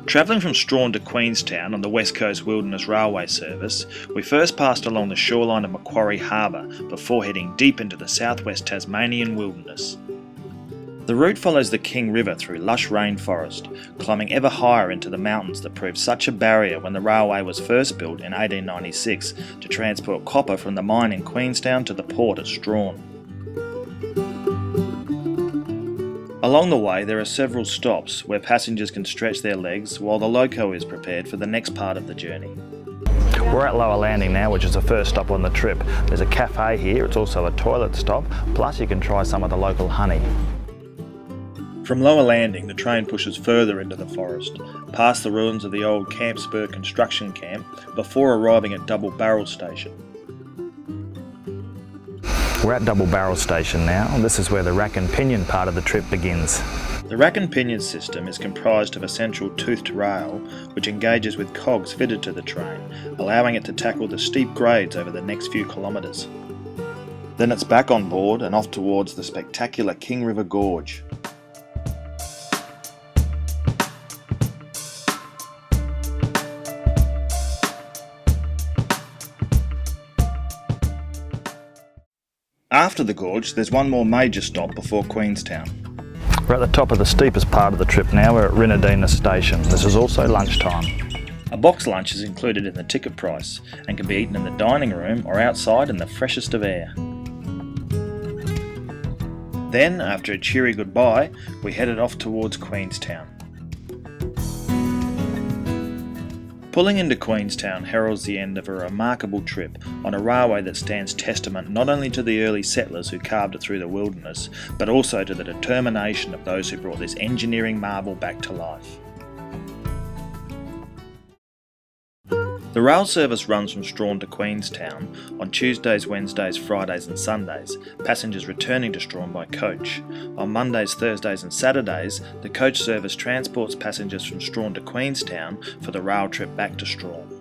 Travelling from Strahan to Queenstown on the West Coast Wilderness Railway service, we first passed along the shoreline of Macquarie Harbour before heading deep into the southwest Tasmanian wilderness. The route follows the King River through lush rainforest, climbing ever higher into the mountains that proved such a barrier when the railway was first built in 1896 to transport copper from the mine in Queenstown to the port at Strahan. Along the way there are several stops where passengers can stretch their legs while the loco is prepared for the next part of the journey. We're at Lower Landing now, which is the first stop on the trip. There's a cafe here, it's also a toilet stop, plus you can try some of the local honey. From Lower Landing, the train pushes further into the forest, past the ruins of the old Camp Spur construction camp before arriving at Double Barrel Station. We're at Double Barrel Station now. This is where the rack and pinion part of the trip begins. The rack and pinion system is comprised of a central toothed rail which engages with cogs fitted to the train, allowing it to tackle the steep grades over the next few kilometres. Then it's back on board and off towards the spectacular King River Gorge. After the gorge, there's one more major stop before Queenstown. We're at the top of the steepest part of the trip now. We're at Rinadina Station. This is also lunchtime. A box lunch is included in the ticket price and can be eaten in the dining room or outside in the freshest of air. Then, after a cheery goodbye, we headed off towards Queenstown. Pulling into Queenstown heralds the end of a remarkable trip on a railway that stands testament not only to the early settlers who carved it through the wilderness, but also to the determination of those who brought this engineering marvel back to life. The rail service runs from Strahan to Queenstown on Tuesdays, Wednesdays, Fridays and Sundays, passengers returning to Strahan by coach. On Mondays, Thursdays and Saturdays, the coach service transports passengers from Strahan to Queenstown for the rail trip back to Strahan.